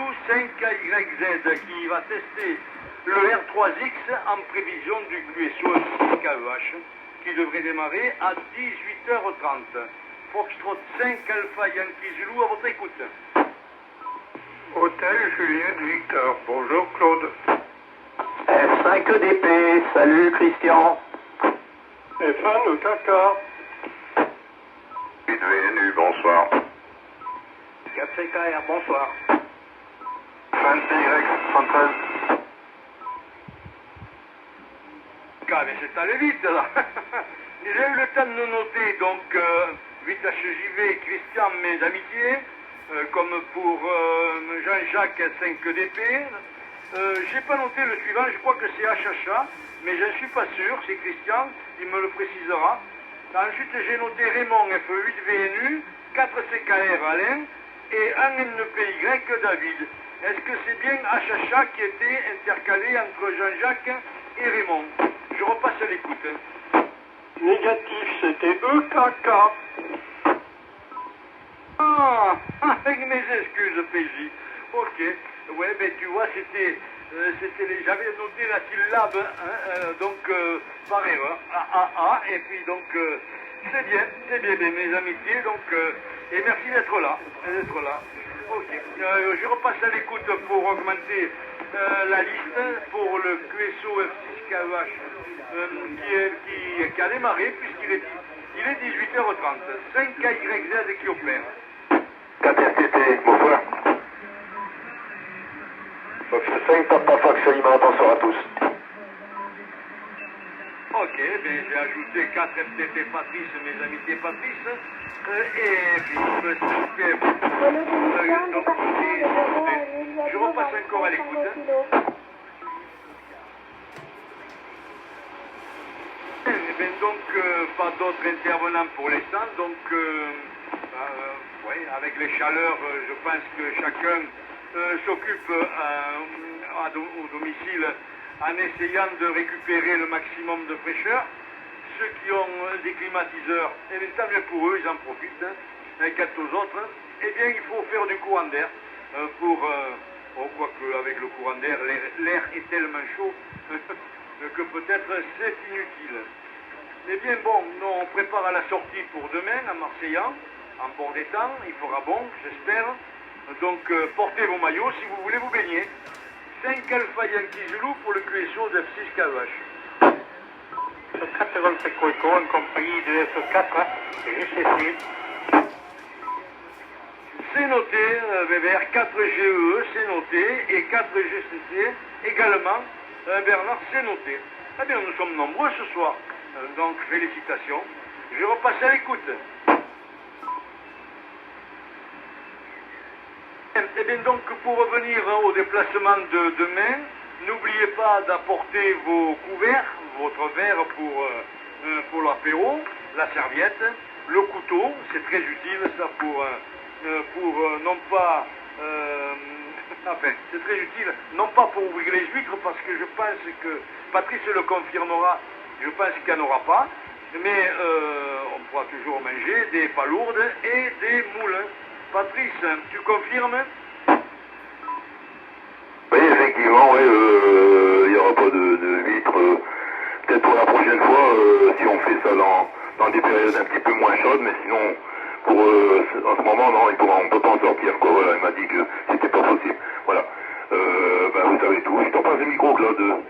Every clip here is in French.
Zulu 5YZ qui va tester le R3X en prévision du QSO KEH qui devrait démarrer à 18h30. Foxtrot 5 Alpha Yankee Zulu à votre écoute. Hôtel Juliette Victor. Bonjour Claude. F5EDP, salut Christian. F1 au Kaka. 8 VNU, bonsoir. 4CKR, bonsoir. 20Y, 113. Mais c'est allé vite là. J'ai eu le temps de noter donc 8HJV, Christian, mes amitiés, comme pour Jean-Jacques 5DP. J'ai pas noté le suivant, je crois que c'est HHA, mais je ne suis pas sûr, c'est Christian, il me le précisera. Ensuite j'ai noté Raymond F8 VNU, 4CKR Alain et 1NPY David. Est-ce que c'est bien HHA qui était intercalé entre Jean-Jacques et Raymond? Je repasse à l'écoute. Négatif, c'était EKK. Ah, avec mes excuses, PJ. Ok, ouais, mais tu vois, j'avais noté la syllabe, par erreur, et puis donc, c'est bien, mes amitiés, donc, et merci d'être là, Ok, je repasse à l'écoute pour augmenter la liste pour le QSO F6KEH qui a démarré puisqu'il est 18h30. 5KYZ qui opère. 4STT, bonsoir. Fox 5, Papa Fox Aliment, bonsoir à tous. Ok, ben j'ai ajouté 4 FTP Patrice, mes amitiés Patrice, et puis je repasse encore à l'écoute. Eh bien donc, pas d'autres intervenants pour l'instant, donc, avec les chaleurs, je pense que chacun s'occupe au domicile en essayant de récupérer le maximum de fraîcheur. Ceux qui ont des climatiseurs, eh bien, tant mieux pour eux, ils en profitent. Quant aux autres, eh bien, il faut faire du courant d'air quoique avec le courant d'air, l'air est tellement chaud que peut-être c'est inutile. Eh bien, bon, nous, on prépare à la sortie pour demain, à Marseillan, en bord des temps, il fera bon, j'espère. Donc, portez vos maillots si vous voulez vous baigner. 5 Alpha Yankee Zulu pour le QSO de F6KEH. F4 Golf Echo en compagnie de F4 GCC. C'est noté, Weber, 4GE, c'est noté, et 4GCC également, Bernard, c'est noté. Eh bien, nous sommes nombreux ce soir, donc félicitations. Je repasse à l'écoute. Eh bien, donc, pour revenir au déplacement de demain, n'oubliez pas d'apporter vos couverts, votre verre pour l'apéro, la serviette, le couteau, c'est très utile ça pour non pas... enfin, c'est très utile, non pas pour ouvrir les huîtres, parce que je pense que, Patrice le confirmera, je pense qu'il n'y en aura pas, mais on pourra toujours manger des palourdes et des moules. Patrice, tu confirmes? Oui, effectivement, il n'y aura pas de vitres. Peut-être pour la prochaine fois, si on fait ça dans des périodes un petit peu moins chaudes, mais sinon, en ce moment, non, on ne peut pas en sortir, quoi. Voilà, il m'a dit que c'était pas possible. Voilà. Vous savez tout. Je t'en passe le micro, Claude.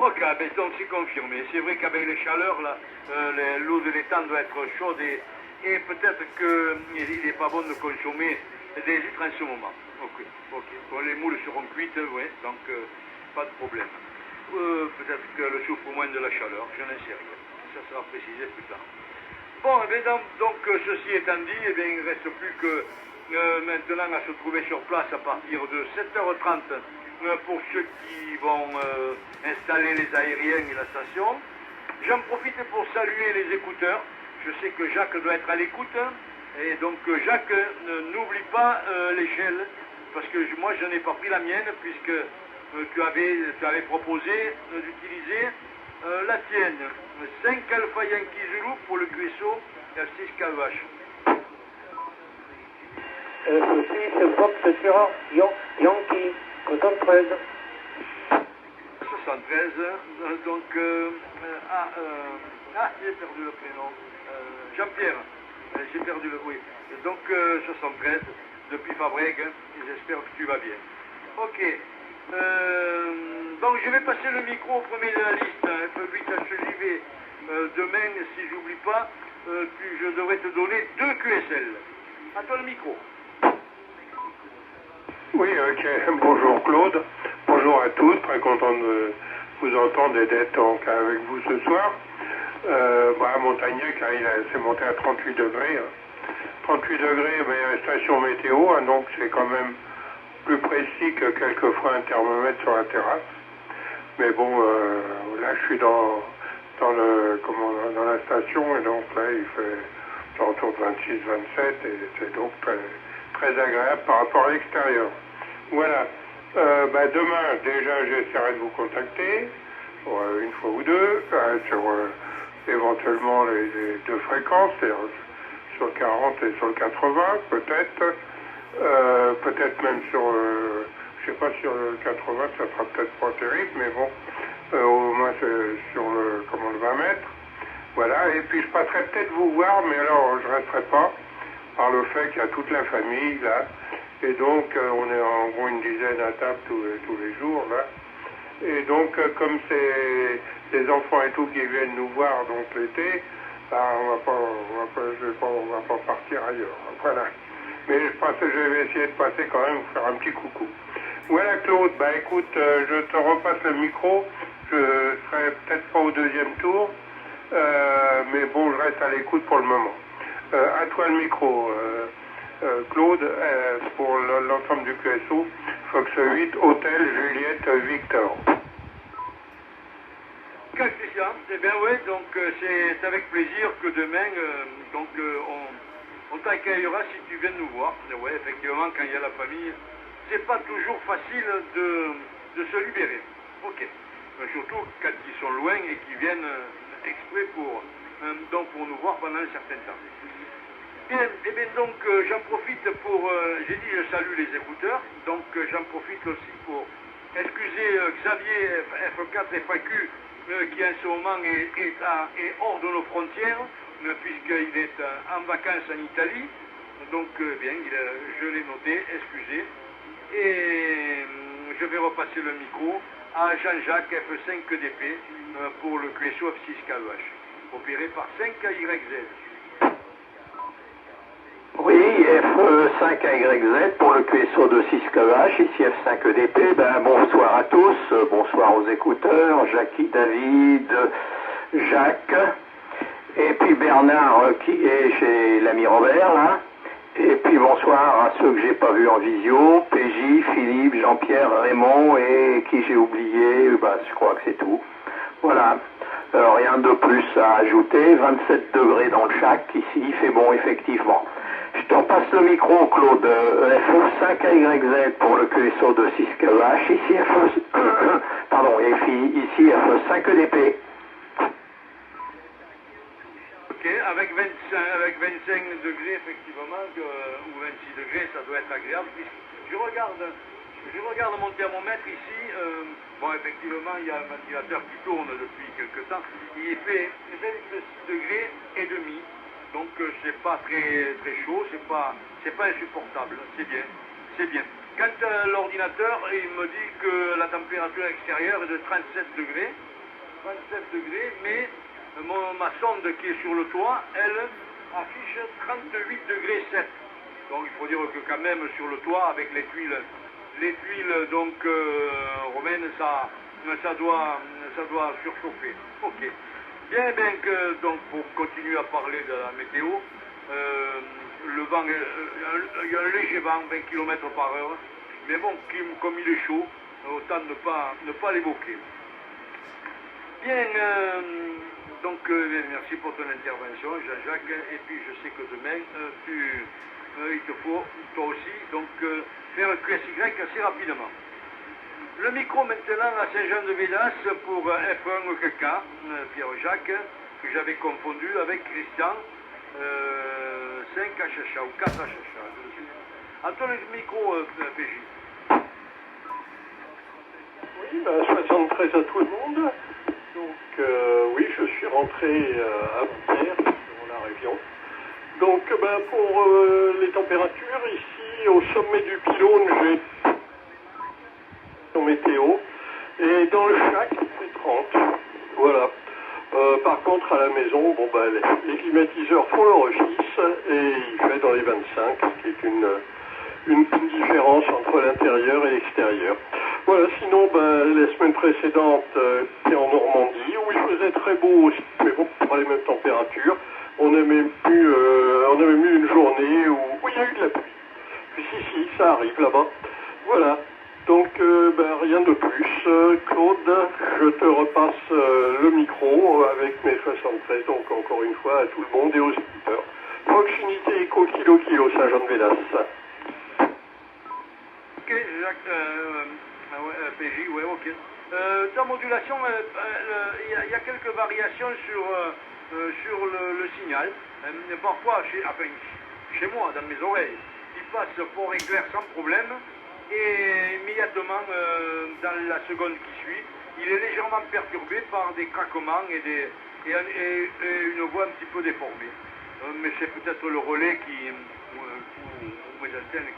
Ok, ben donc c'est confirmé. C'est vrai qu'avec les chaleurs, là, l'eau de l'étang doit être chaude et peut-être qu'il n'est pas bon de consommer des huîtres en ce moment. Ok. Bon, les moules seront cuites, oui, donc pas de problème. Peut-être qu'elle souffre moins de la chaleur, je n'en sais rien. Ça sera précisé plus tard. Bon, eh bien, donc ceci étant dit, eh bien, il ne reste plus que maintenant à se trouver sur place à partir de 7h30 pour ceux qui vont installer les aériens et la station. J'en profite pour saluer les écouteurs. Je sais que Jacques doit être à l'écoute. Et donc Jacques, n'oublie pas l'échelle, parce que moi je n'ai pas pris la mienne, puisque tu avais proposé d'utiliser la tienne. 5 Alpha Yankee Zulu pour le QSO F6KEH. F6, Fox Sierra, Yankee, 73. 73, donc, j'ai perdu le prénom. Jean-Pierre, j'ai perdu le, oui. Donc, 73, depuis Fabrègue, et j'espère que tu vas bien. Ok. Donc, je vais passer le micro au premier de la liste, F8 HJV. Demain, si j'oublie pas, je devrais te donner 2 QSL. À toi le micro. Oui, ok. Bonjour Claude. Bonjour à tous. Très content de vous entendre et d'être avec vous ce soir. À Montagnac, c'est monté à 38 degrés. 38 degrés, mais station météo, hein, donc c'est quand même plus précis que quelquefois un thermomètre sur la terrasse. Mais bon, là je suis dans la station et donc là il fait autour de 26, 27 et c'est donc très, très agréable par rapport à l'extérieur. Voilà. Demain, déjà, j'essaierai de vous contacter une fois ou deux sur éventuellement les 2 fréquences, c'est-à-dire sur le 40 et sur le 80, peut-être. Peut-être même sur, je sais pas, sur le 80, ça sera peut-être pas terrible, mais bon, au moins sur le 20 mètres. Voilà, et puis je passerai peut-être vous voir, mais alors je resterai pas, par le fait qu'il y a toute la famille là, et donc on est en gros une dizaine à table tous les jours là, et donc comme c'est les enfants et tout qui viennent nous voir donc l'été, on va pas partir ailleurs, voilà. Mais je vais essayer de passer quand même, vous faire un petit coucou. Voilà Claude, écoute, je te repasse le micro, je serai peut-être pas au 2e tour, mais bon, je reste à l'écoute pour le moment. À toi le micro, Claude, pour l'ensemble du QSO, Fox 8, Hôtel Juliette Victor. Christian, eh bien oui, donc c'est avec plaisir que demain, on t'accueillera si tu viens nous voir. Oui, effectivement, quand il y a la famille, c'est pas toujours facile de se libérer. Ok. Surtout quand ils sont loin et qu'ils viennent exprès pour nous voir pendant un certain temps. Bien, eh bien donc j'en profite pour, j'ai dit je salue les écouteurs, donc j'en profite aussi pour excuser Xavier F4 FAQ qui en ce moment est hors de nos frontières, puisqu'il est en vacances en Italie. Donc bien, je l'ai noté, excusez. Et je vais repasser le micro à Jean-Jacques F5DP pour le QSO F6KEH, opéré par 5YZ. Oui, F5AYZ pour le QSO de 6KEH, ici F5EDP. Bonsoir à tous, bonsoir aux écouteurs, Jackie, David, Jacques, et puis Bernard qui est chez l'ami Robert, là. Et puis bonsoir à ceux que j'ai pas vus en visio, PJ, Philippe, Jean-Pierre, Raymond, et qui j'ai oublié, je crois que c'est tout. Voilà. Rien de plus à ajouter, 27 degrés dans le Chac, ici, il fait bon effectivement. Je t'en passe le micro, Claude. F5AYZ pour le QSO de 6KEH, ici ici F5EDP. Ok, avec 25 degrés effectivement, ou 26 degrés, ça doit être agréable. Je regarde mon thermomètre ici. Effectivement, il y a un ventilateur qui tourne depuis quelque temps. Il fait 26 degrés et demi. Donc c'est pas très chaud, c'est pas insupportable, c'est bien. Quand l'ordinateur, il me dit que la température extérieure est de 37 degrés, mais ma sonde qui est sur le toit, elle affiche 38 degrés 7. Donc il faut dire que quand même sur le toit, avec les tuiles donc romaines, ça doit surchauffer. Ok. Bien que, donc, pour continuer à parler de la météo, le vent, il y a un léger vent, 20 km par heure, mais bon, comme il est chaud, autant ne pas l'évoquer. Bien, merci pour ton intervention, Jean-Jacques, et puis je sais que demain, il te faut, toi aussi, donc, faire un QSY assez rapidement. Le micro maintenant à Saint-Jean-de-Védas pour F1 KK, Pierre-Jacques, que j'avais confondu avec Christian, 5 HH ou 4 HH. À toi le micro, PJ. Oui, 73 à tout le monde. Donc, oui, je suis rentré avant-hier sur la région. Donc, pour les températures, ici, au sommet du pylône, j'ai météo. Et dans le chac, il fait 30. Voilà. Par contre, à la maison, les climatiseurs font leur office et il fait dans les 25, ce qui est une différence entre l'intérieur et l'extérieur. Voilà, sinon, la semaine précédente, c'était en Normandie, où il faisait très beau aussi, mais bon, pas les mêmes températures. On a même eu une journée où il y a eu de la pluie. Puis si, ça arrive là-bas. Voilà. Donc, rien de plus. Claude, je te repasse le micro avec mes 73, donc encore une fois à tout le monde et aux écouteurs. Proximité Eco Kilo Saint-Jean-de-Vélas. Ok, Jacques, PJ, ouais, ok. Dans modulation, il y a quelques variations sur le signal. Parfois, chez moi, dans mes oreilles, il passe fort et clair sans problème. Et immédiatement, dans la seconde qui suit, il est légèrement perturbé par des craquements et une voix un petit peu déformée. Mais c'est peut-être le relais ou mes antennes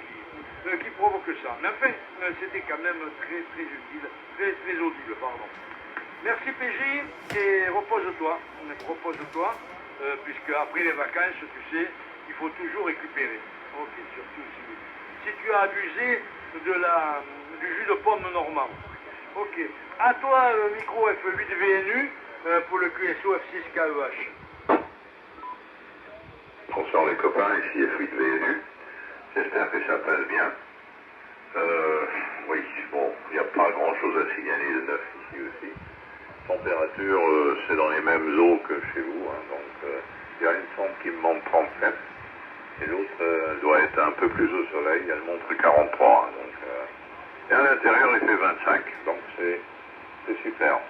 qui provoque ça. Mais enfin, c'était quand même très très utile, très audible, pardon. Merci PJ et repose-toi, puisque après les vacances, tu sais, il faut toujours récupérer. Ok, surtout si tu as abusé du jus de pomme normand. Ok. À toi, micro F8 VNU pour le QSO F6 KEH. Bonsoir les copains, ici F8 VNU. J'espère que ça passe bien. Oui, bon, il n'y a pas grand chose à signaler de neuf ici aussi. Température, c'est dans les mêmes eaux que chez vous, hein, donc il y a une sonde qui me montre 37 et l'autre doit être un peu plus au soleil, elle montre 43, hein, donc, et à l'intérieur il fait 25, donc c'est super,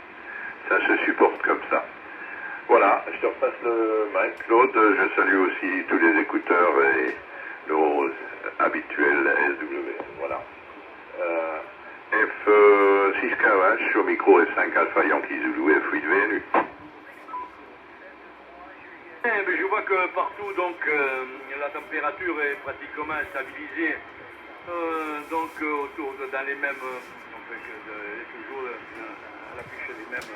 ça se supporte comme ça. Voilà, je te repasse le mic, Claude, je salue aussi tous les écouteurs et nos habituels SW, voilà. F6KH au micro F5 Alpha Yankee Zulu F8 VNU. Mais je vois que partout donc la température est pratiquement stabilisée autour dans les mêmes toujours à l'affiche des mêmes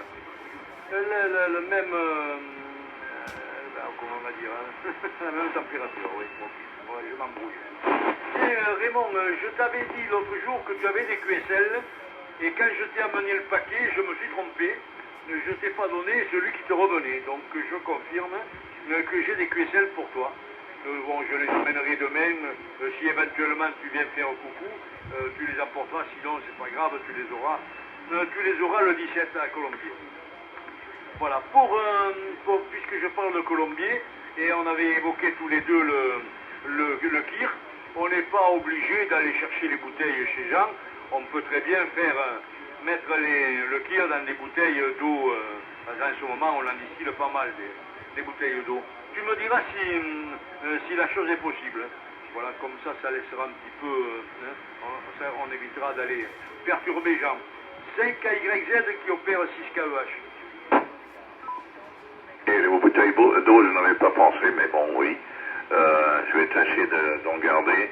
le même comment on va dire la même température, oui. Ouais, je m'embrouille. Et Raymond, je t'avais dit l'autre jour que tu avais des QSL et quand je t'ai amené le paquet, je me suis trompé. Je t'ai pas donné celui qui te revenait. Donc je confirme que j'ai des QSL pour toi. Bon, je les emmènerai demain. Si éventuellement tu viens faire un coucou, tu les apporteras. Sinon, c'est pas grave, tu les auras le 17 à Colombier. Voilà, puisque je parle de Colombier, et on avait évoqué tous les deux le kir, on n'est pas obligé d'aller chercher les bouteilles chez Jean. On peut très bien mettre le kir dans des bouteilles d'eau. En ce moment, on en distille pas mal des bouteilles d'eau. Tu me diras si la chose est possible. Voilà, comme ça laissera un petit peu. On évitera d'aller perturber Jean. 5KYZ qui opère 6KEH. Et les bouteilles d'eau, je n'avais pas pensé, mais bon, oui. Je vais tâcher d'en garder.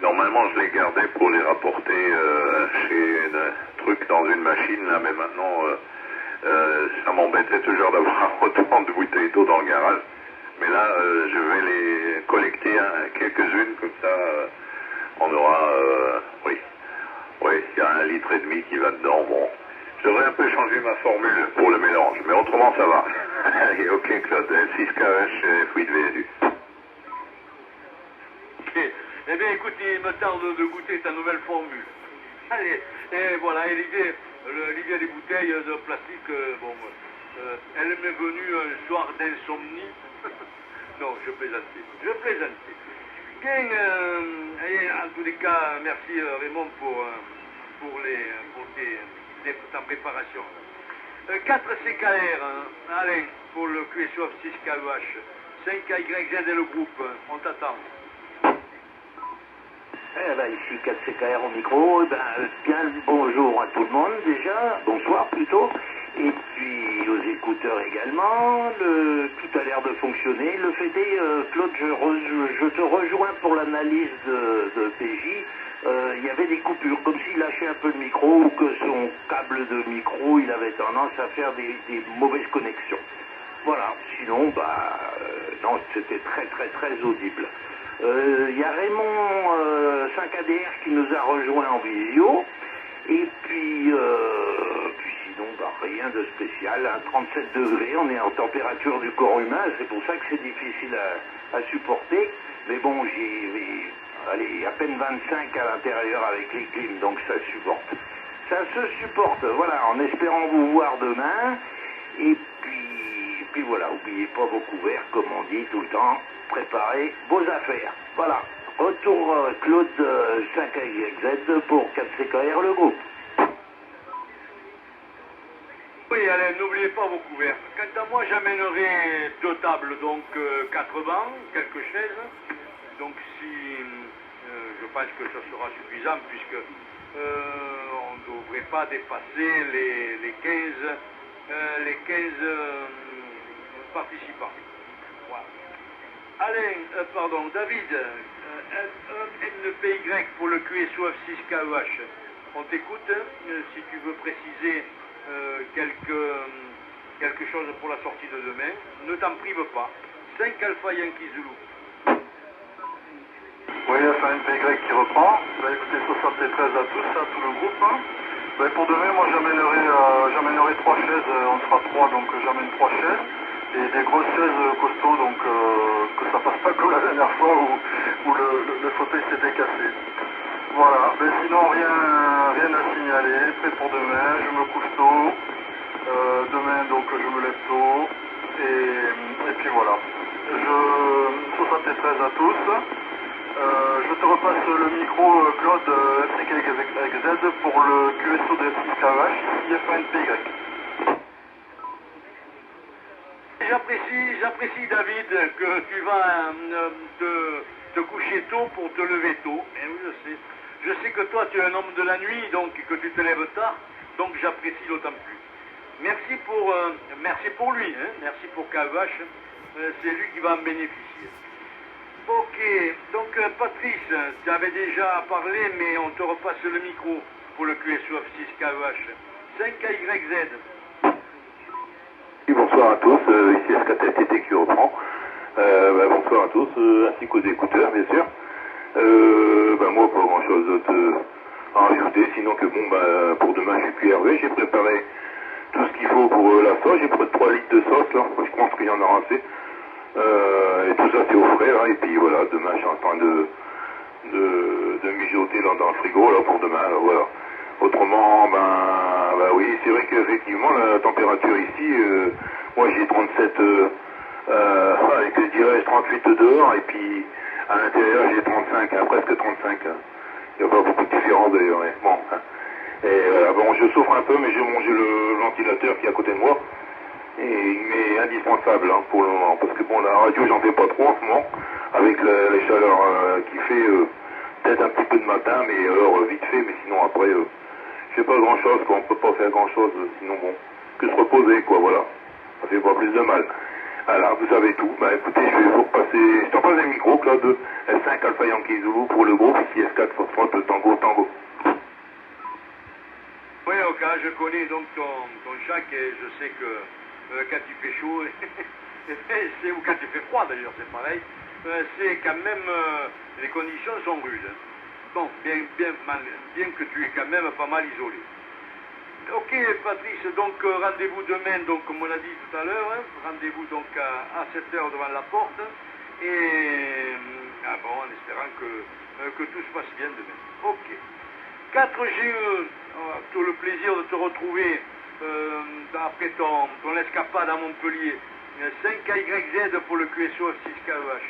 Normalement, je les gardais pour les rapporter chez un truc dans une machine, là, mais maintenant, ça m'embêtait toujours d'avoir autant de bouteilles d'eau dans le garage. Mais là, je vais les collecter, quelques-unes, comme ça, on aura, oui, il y a 1,5 litre qui va dedans. Bon, j'aurais un peu changé ma formule pour le mélange, mais autrement, ça va. Allez, ok, Claude, 6KH, F8 VNU. Eh bien, écoute, il me tarde de goûter ta nouvelle formule. Allez, et voilà, et l'idée des bouteilles de plastique, elle m'est venue un soir d'insomnie. Non, je plaisantais. Bien, en tous les cas, merci Raymond pour ta préparation. 4 CKR, Alain, pour le QSO 6 KEH. 5KYZ et le groupe, on t'attend. Eh ben, ici 4CKR au micro, bien le bonjour à tout le monde déjà, bonsoir plutôt, et puis aux écouteurs également, tout a l'air de fonctionner. Le fait est, Claude, je te rejoins pour l'analyse de PJ. Il y avait des coupures, comme s'il lâchait un peu le micro ou que son câble de micro, il avait tendance à faire des mauvaises connexions. Voilà, sinon, non, c'était très très très audible. Il y a Raymond 5ADR qui nous a rejoint en visio, et puis sinon, rien de spécial, hein, 37 degrés, on est en température du corps humain, c'est pour ça que c'est difficile à supporter, mais bon, allez, à peine 25 à l'intérieur avec les clims, donc ça supporte. Ça se supporte, voilà, en espérant vous voir demain, et puis voilà, n'oubliez pas vos couverts, comme on dit tout le temps, préparez vos affaires. Voilà, retour Claude 5YZ pour 4CKR le groupe. Oui, allez, n'oubliez pas vos couverts. Quant à moi, j'amènerai 2 tables, donc 4 bancs, quelques chaises. Donc je pense que ça sera suffisant, puisque on ne devrait pas dépasser les 15 participants. Voilà. Alain, pardon, David, NPY pour le QSO F6KEH. On t'écoute, si tu veux préciser quelque chose pour la sortie de demain. Ne t'en prive pas. 5 Alpha Yankee Zulu. Oui, FNPY qui reprend. Écoutez, 73 à tous, à tout le groupe. Pour demain, moi j'amènerai 3 chaises, on sera 3, donc j'amène 3 chaises. Et des grosses chaises costauds, donc que ça passe pas comme la dernière fois où le fauteuil s'était cassé. Voilà, mais sinon rien à signaler, prêt pour demain, je me couche tôt. Demain donc je me lève tôt. Et puis voilà. 73 à tous. Je te repasse le micro, Claude, FCKXZ pour le QSO de F6KH, IF1PY. J'apprécie David que tu vas te coucher tôt pour te lever tôt. Eh oui, je sais. Je sais que toi tu es un homme de la nuit, donc que tu te lèves tard, donc j'apprécie d'autant plus. Merci pour lui, hein. Merci pour KVH, c'est lui qui va en bénéficier. Ok, donc Patrice, tu avais déjà parlé, mais on te repasse le micro pour le QSO F6 KVH. 5KYZ. Bonsoir à tous, ici SKTT qui reprend. Bonsoir à tous, ainsi qu'aux écouteurs bien sûr. Moi pas grand chose d'autre à rajouter, sinon que pour demain je suis QRV, j'ai préparé tout ce qu'il faut pour la sauce, j'ai pris 3 litres de sauce là, je pense qu'il y en aura assez. Et tout ça c'est au frais là, et puis voilà, demain je suis en train de mijoter dans le frigo là pour demain, là, voilà. Autrement, oui, c'est vrai qu'effectivement la température ici, moi j'ai 37, que je dirais 38 dehors, et puis à l'intérieur j'ai 35, hein, presque 35. Hein. Il n'y a pas beaucoup de différence d'ailleurs, hein. Bon, hein. Et voilà, je souffre un peu, mais j'ai mangé le ventilateur qui est à côté de moi, et il m'est indispensable hein, pour le moment, parce que la radio j'en fais pas trop en ce moment, avec les chaleurs qu'il fait, peut-être un petit peu de matin, mais alors vite fait, mais sinon après... je fais pas grand chose, quoi. On peut pas faire grand chose, sinon que se reposer, quoi, voilà. Ça fait pas plus de mal. Alors, vous savez tout. Écoutez, je vais vous repasser, je t'en passe le micro, Claude, S5 Alpha Yankee Zulu pour le groupe, ici S4 Foxtrot Tango. Oui, ok, je connais donc ton chac et je sais que quand il fait chaud, ou quand il fait froid d'ailleurs, c'est pareil, c'est quand même, les conditions sont rudes. Bon, bien que tu es quand même pas mal isolé. Ok Patrice, donc rendez-vous demain, donc comme on l'a dit tout à l'heure, hein, rendez-vous donc à 7h devant la porte, et en espérant que tout se passe bien demain. Ok. 4GE, tout le plaisir de te retrouver après ton escapade à Montpellier. 5KYZ pour le QSO F6KEH.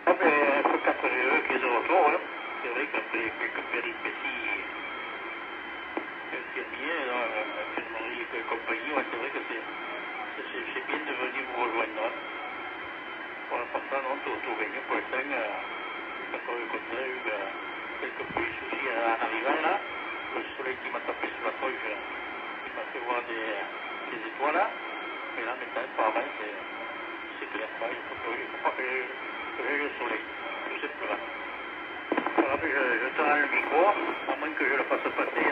F4GE qui est de retour, hein. C'est vrai qu'après quelques péripéties Marie et compagnie, c'est vrai que c'est bien de venir vous rejoindre. Pour l'instant, non, tout gagné pour l'instant. Par contre, j'ai eu quelques petits soucis en arrivant là. Le soleil qui m'a tapé sur la tronche, qui m'a fait voir des étoiles là. Mais là, maintenant, apparemment, c'est clair. Il ne faut pas que j'ai le soleil. Tout simplement. Voilà, mais je tends le micro, à moins que je le fasse passer à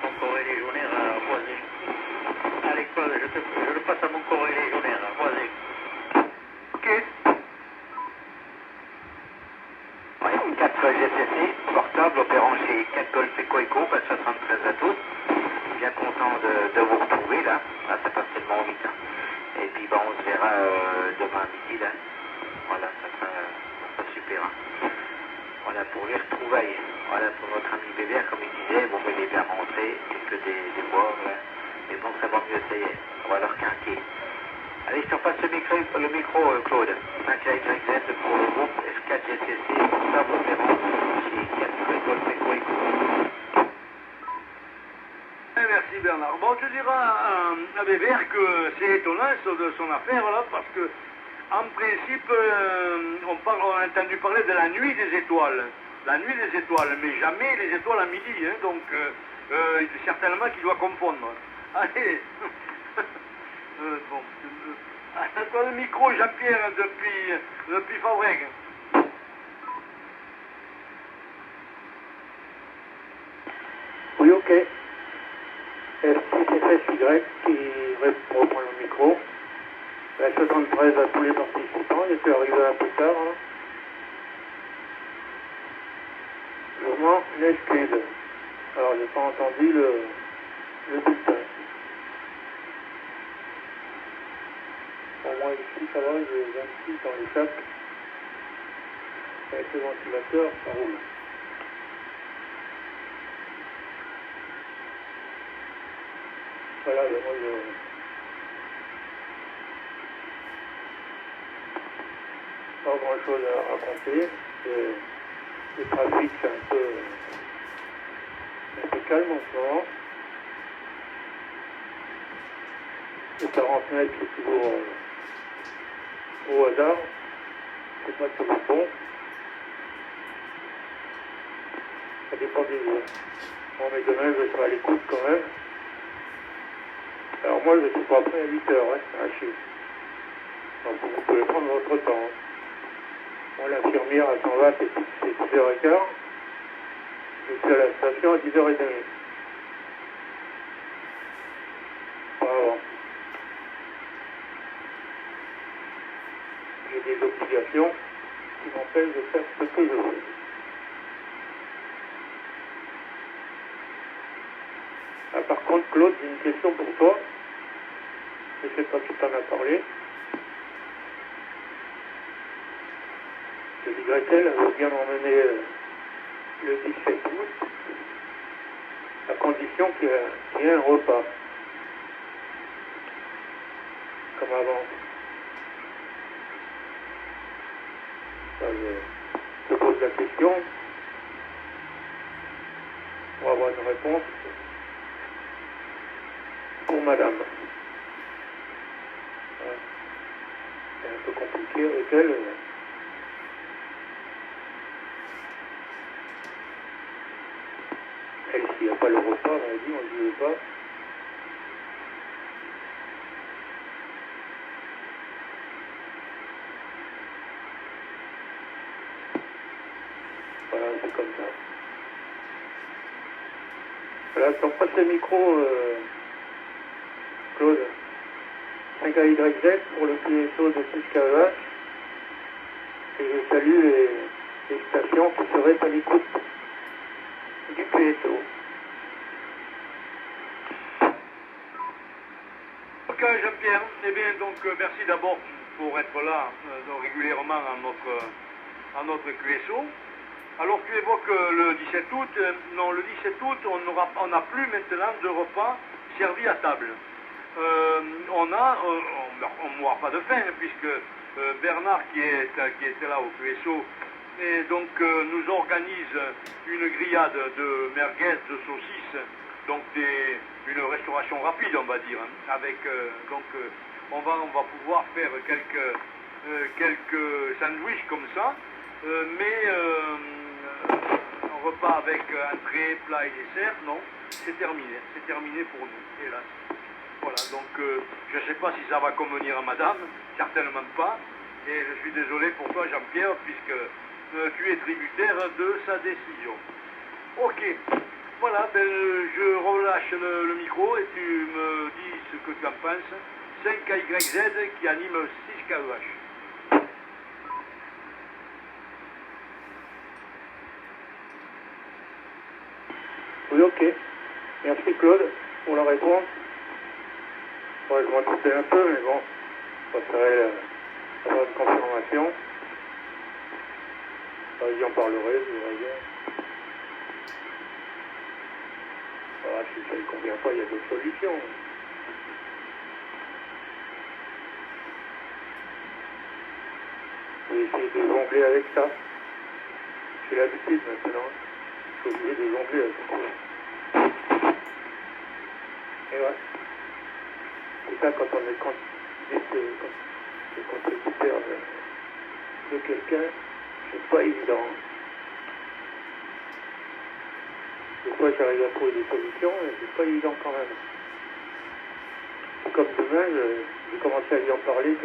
mon corps légionnaire voisin. Allez, Claude, je le passe à mon corps légionnaire voisin. Ok. Oui, 4 GCC, portable, opérant chez 4 Golf Eco Eco, 73 à tous. Bien content de vous retrouver là. Là, ça passe tellement vite. Hein. Et puis, on se verra demain midi là. Voilà, ça sera super. Hein. Voilà, pour les retrouvailles. Voilà, pour notre ami Bébert, comme il disait, bon, il est bien rentré, que des mois, voilà. Mais bon, ça va mieux, ça y est. On va leur quinquer. Allez, je te repasse le micro, Claude. 5YZ pour le groupe F4GCC, portable opérant chez 4 Golf Eco Eco. Merci Bernard. Bon, tu diras à Bébert que c'est étonnant de son affaire là, parce que en principe, on a entendu parler de la nuit des étoiles. La nuit des étoiles, mais jamais les étoiles à midi, hein, donc certainement qu'il doit confondre. Allez, bon, à toi le micro, Jean-Pierre, depuis Fabrègue. Oui, ok. F6FSY qui reprend le micro. La 73 à tous les participants, il était arrivé un peu tard. Hein. Sûrement l'esquive. Alors, j'ai pas entendu le bulletin. Pour moi, ici, ça va, j'ai 26 dans les sacs. Avec le ventilateur, ça roule. Voilà, moi, pas grand chose à raconter. Le trafic c'est un peu calme en ce moment. Le 40 mètres c'est toujours au hasard. C'est pas toujours bon. Ça dépend des jours. Bon, mais demain je serai à l'écoute quand même. Alors moi je suis pas prêt à 8 heures, hein, à chier. Donc vous pouvez prendre votre temps. Moi, l'infirmière, elle s'en va, c'est 10h15. Je suis à la station à 10h30. Voilà. J'ai des obligations qui m'empêchent de faire ce que je veux. Ah, par contre, Claude, j'ai une question pour toi. Je ne sais pas si tu en as parlé. Je dis Gretel, elle veut bien m'emmener le 17 août, à condition qu'il y ait un repas, comme avant. Ça, je pose la question pour avoir une réponse pour madame. C'est un peu compliqué avec elle. Elle, s'il n'y a pas le repas, elle dit, on ne dit pas. Voilà, c'est comme ça. Voilà, je passe le micro, Claude. 5AYZ pour le QSO de 6KEH. Et je salue les stations qui seraient à l'écoute du QSO. Ok Jean-Pierre, eh bien donc merci d'abord pour être là régulièrement à notre QSO. Alors tu évoques le 17 août, non le 17 août on n'a plus maintenant de repas servis à table. On ne mourra pas de faim puisque Bernard qui était là au QSO et donc nous organise une grillade de merguez, de saucisses, donc une restauration rapide on va dire, hein, avec on va pouvoir faire quelques sandwichs comme ça un repas avec entrée, plat et dessert, non, c'est terminé pour nous, hélas. Voilà, donc je ne sais pas si ça va convenir à madame, certainement pas, et je suis désolé pour toi Jean-Pierre, puisque tu es tributaire de sa décision. Ok, voilà, ben, je relâche le micro et tu me dis ce que tu en penses. 5KYZ qui anime 6KEH. Oui, ok. Merci Claude pour la réponse. Ouais, je m'en doutais un peu, mais bon, je préférais avoir une confirmation. J'y en parlerai, je verrai bien. Voilà, si ça ne convient pas, il y a d'autres solutions. Je vais essayer de jongler avec ça. J'ai l'habitude maintenant. Je suis obligé de jongler avec ça. Et ouais. C'est ça quand on est contributeur de quelqu'un, c'est pas évident. Des fois j'arrive à trouver des solutions, mais c'est pas évident quand même. C'est comme demain, j'ai commencé à lui en parler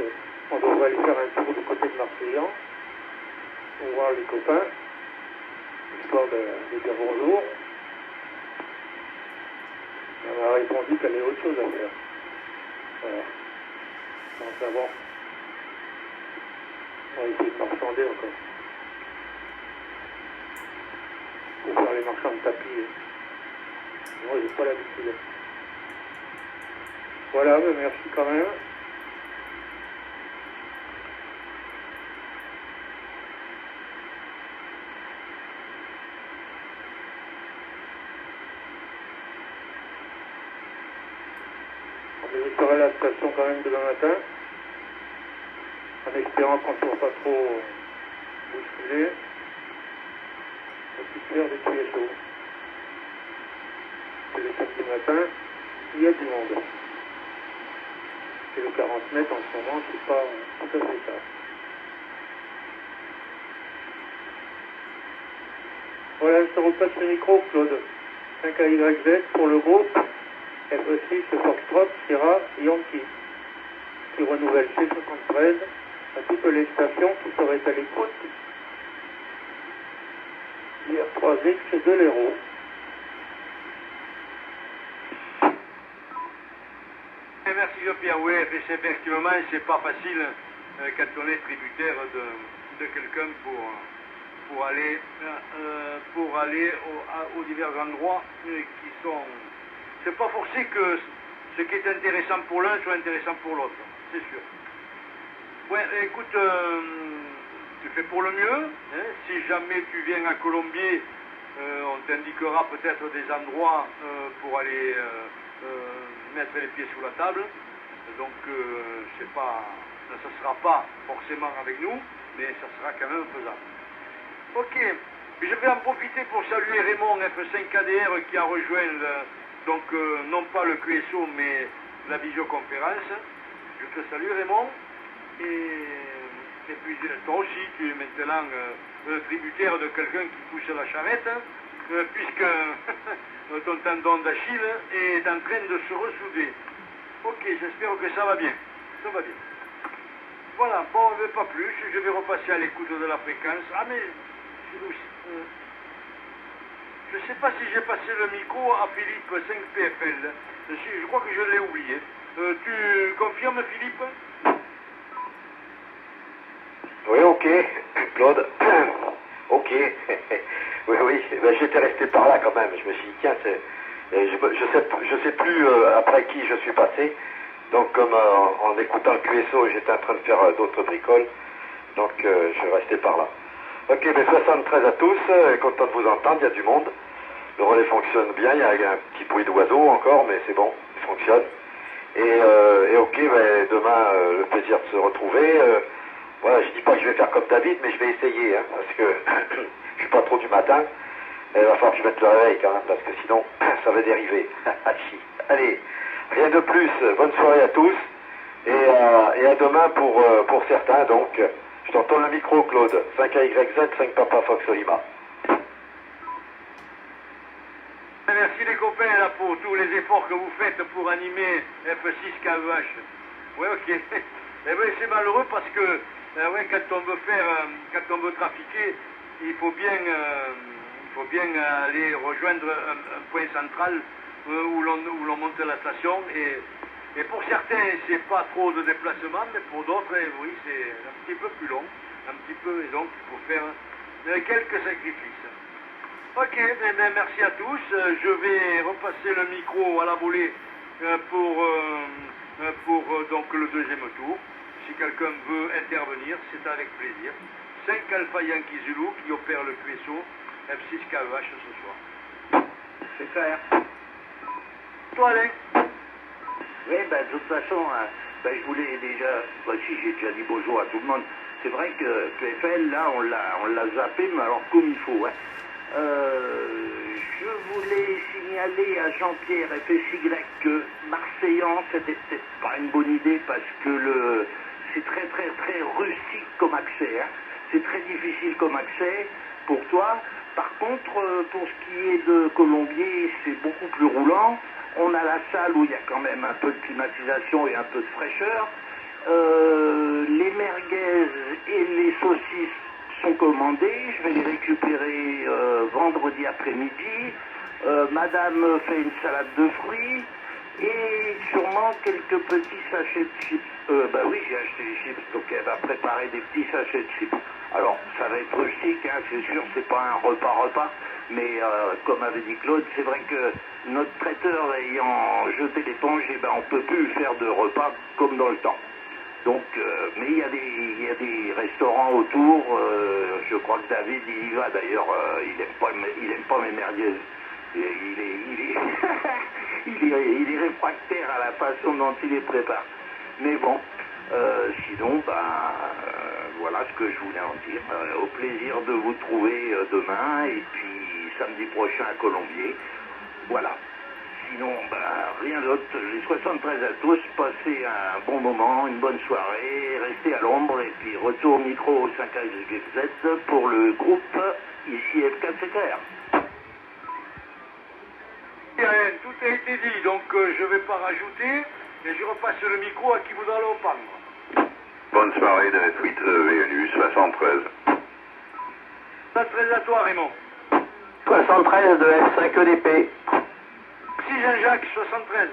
qu'on devrait aller faire un tour du côté de Marseillan pour voir les copains, histoire de dire bonjour. Elle m'a répondu qu'elle avait autre chose à faire. Voilà. Donc bon, on va essayer de marchander encore. Pour faire les marchands de tapis. Moi, j'ai pas l'habitude. Voilà, mais merci quand même. Je serai à la station quand même demain matin, en espérant qu'on ne soit pas trop bousculé. On puisse faire des QSO. C'est le samedi matin, il y a du monde. Et le 40 mètres en ce moment, c'est pas tout à fait ça. Voilà, je te repasse le micro, Claude. 5AYZ pour le groupe FE6 Foxtrot Sierra Yankee, qui renouvelle C73 à toutes les stations qui seraient à l'écoute. IR3X de l'Hérault. Merci Jean-Pierre, oui, effectivement, c'est pas facile quand on est tributaire de quelqu'un pour aller aux divers endroits qui sont... C'est pas forcé que ce qui est intéressant pour l'un soit intéressant pour l'autre, c'est sûr. Ouais, écoute, tu fais pour le mieux. Hein, si jamais tu viens à Colombier, on t'indiquera peut-être des endroits pour aller mettre les pieds sous la table. Donc, c'est pas, ça ne sera pas forcément avec nous, mais ça sera quand même faisable. Ok, je vais en profiter pour saluer Raymond F5KDR qui a rejoint donc non pas le QSO mais la visioconférence. Je te salue Raymond. Et puis toi aussi tu es maintenant tributaire de quelqu'un qui pousse la charrette, puisque ton tendon d'Achille est en train de se ressouder. Ok, j'espère que ça va bien. Ça va bien. Voilà, bon, pas plus, je vais repasser à l'écoute de la fréquence. Ah mais, je ne sais pas si j'ai passé le micro à Philippe 5PFL. Je crois que je l'ai oublié. Tu confirmes Philippe? Oui, ok, Claude. Ok. Oui, ben, j'étais resté par là quand même. Je me suis dit, tiens, je sais plus après qui je suis passé. Donc, comme en écoutant le QSO, j'étais en train de faire d'autres bricoles. Donc, je suis resté par là. Ok, ben 73 à tous. Content de vous entendre, il y a du monde. Le relais fonctionne bien. Il y a un petit bruit d'oiseau encore, mais c'est bon, il fonctionne. Et ok, ben, demain, le plaisir de se retrouver. Voilà, je dis pas que je vais faire comme David, mais je vais essayer, hein, parce que je suis pas trop du matin. Il va falloir que je mette le réveil quand même, parce que sinon, ça va dériver. Allez, rien de plus. Bonne soirée à tous. Et à demain pour certains, donc. Je t'entends le micro, Claude. 5AYZ, 5 Papa Fox Lima. Merci les copains là pour tous les efforts que vous faites pour animer F6 KEH. Ouais, ok. Eh ben, c'est malheureux parce que ouais, quand on veut faire, quand on veut trafiquer, il faut bien aller rejoindre un point central où l'on monte la station. Et pour certains, c'est pas trop de déplacement, mais pour d'autres, oui, c'est un petit peu plus long, un petit peu, et donc il faut faire quelques sacrifices. Ok, ben, merci à tous. Je vais repasser le micro à la volée pour donc le deuxième tour. Si quelqu'un veut intervenir, c'est avec plaisir. 5 Alpha Yankee Zulu qui opère le QSO F6 KEH ce soir. C'est clair. Toi, Alain? Oui, ben, de toute façon, je voulais déjà... si, j'ai déjà dit bonjour à tout le monde. C'est vrai que FL, là, on l'a zappé, mais alors comme il faut. Hein. Je voulais signaler à Jean-Pierre FSY que Marseillan, c'était peut-être pas une bonne idée parce que c'est très très très rustique comme accès. Hein. C'est très difficile comme accès pour toi. Par contre, pour ce qui est de Colombier, c'est beaucoup plus roulant. On a la salle où il y a quand même un peu de climatisation et un peu de fraîcheur. Les merguez et les saucisses sont commandées. Je vais les récupérer vendredi après-midi. Madame fait une salade de fruits et sûrement quelques petits sachets de chips. Oui, j'ai acheté les chips, donc elle va préparer des petits sachets de chips. Alors, ça va être rustique, hein, c'est sûr, c'est pas un repas, mais comme avait dit Claude, c'est vrai que notre traiteur ayant jeté l'éponge, on peut plus faire de repas comme dans le temps. Donc, mais il y a des restaurants autour. Je crois que David il y va d'ailleurs. Il aime pas mes merguez. Il est réfractaire à la façon dont il les prépare. Mais bon, sinon, voilà ce que je voulais en dire. Au plaisir de vous trouver demain et puis samedi prochain à Colombier. Voilà. Sinon, rien d'autre. Les 73 à tous, passez un bon moment, une bonne soirée, restez à l'ombre et puis retour au micro au 5AYZ pour le groupe ici F4CKR. Tout a été dit, donc je ne vais pas rajouter et je repasse le micro à qui voudra le reprendre. Bonne soirée de F8 VNU 73. 73 à toi, Raymond. 73 de F5 EDP. Merci Jean-Jacques, 73.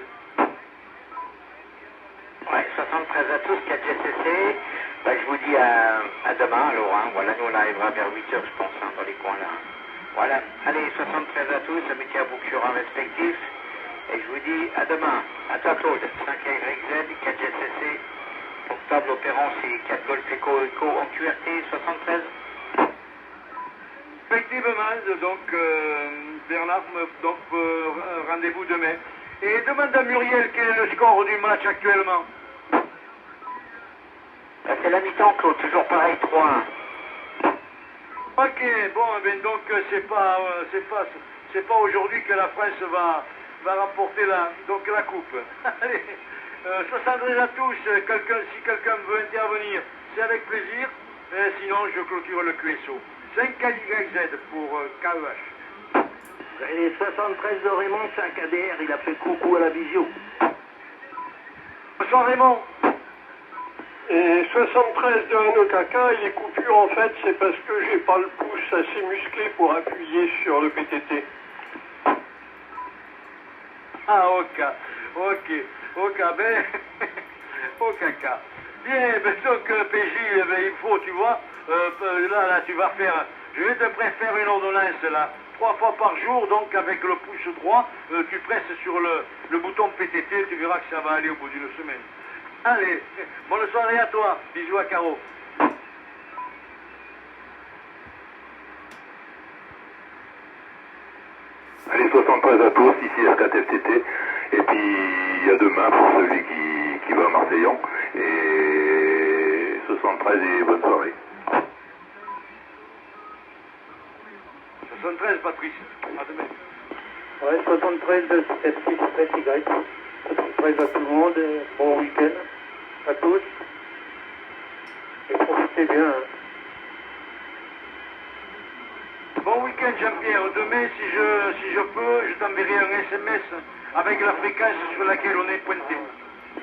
Ouais, 73 à tous, 4GCC. Je vous dis à demain alors. Hein. Voilà, nous on arrivera vers 8h je pense, hein, dans les coins là. Voilà, allez, 73 à tous, amitié à Boucturin respectif. Et je vous dis à demain. À toi Claude, 5AYZ, 4GCC. Portable opérant, c'est 4 Golf Echo en QRT, 73. Effectivement, donc Bernard, donc rendez-vous demain. Et demande à Muriel quel est le score du match actuellement. C'est la mi-temps Claude, toujours pareil, 3-1. Ok, bon, donc c'est pas aujourd'hui que la France va remporter la coupe. Allez, 73 à tous, si quelqu'un veut intervenir, c'est avec plaisir. Sinon, je clôture le QSO. 5 KYZ pour KEH. Et 73 de Raymond, c'est un KDR, il a fait coucou à la visio. Bonsoir Raymond. Et 73 de Hanokaka, les coupures en fait, c'est parce que j'ai pas le pouce assez musclé pour appuyer sur le PTT. Ah, ok, ok, cas. Bien, donc PJ, il faut, tu vois, là, tu vas faire, je vais te préférer une ordonnance, là, 3 fois par jour, donc avec le pouce droit, tu presses sur le bouton PTT, tu verras que ça va aller au bout d'une semaine. Allez, bonne soirée à toi, bisous à Caro. Allez, 73 à tous, ici S4FTT, et puis à demain pour celui qui va à Marseillan, et 73 et bonne soirée. 73, Patrice, à demain. Ouais, 73 de F6Y, 73 à tout le monde, bon week-end à tous, et profitez. c'est bien. Hein. Bon week-end Jean-Pierre. Demain, si je peux, je t'enverrai un SMS avec la fréquence sur laquelle on est pointé.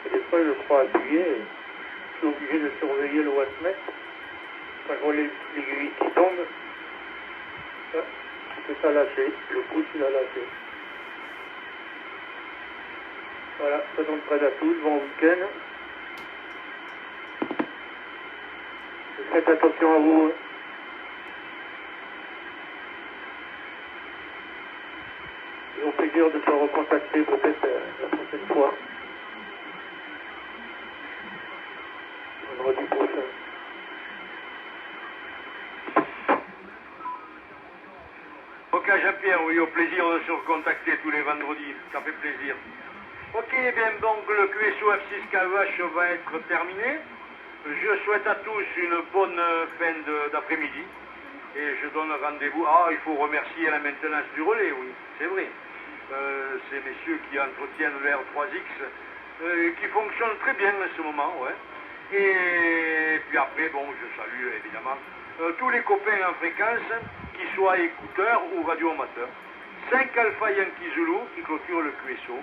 Et des fois, je crois appuyer, je suis obligé de surveiller le wattmètre. Quand je vois l'aiguille qui tombe, que ça a lâché, le pouce il a lâché. Voilà, ça tombe près à tous, bon week-end. Faites attention à vous. Hein. Et au plaisir de se recontacter peut-être la prochaine fois. Vendredi prochain. Ok Jean-Pierre, oui, au plaisir de se recontacter tous les vendredis, ça fait plaisir. Ok, bien donc le QSO F6 KVH va être terminé. Je souhaite à tous une bonne fin d'après-midi. Et je donne rendez-vous. Ah, il faut remercier la maintenance du relais, oui, c'est vrai. Ces messieurs qui entretiennent le R3X, qui fonctionne très bien en ce moment, ouais. Et puis après, bon, je salue évidemment tous les copains en fréquence, qu'ils soient écouteurs ou radioamateurs. 5 Alpha Yankee Zulu qui clôture le QSO.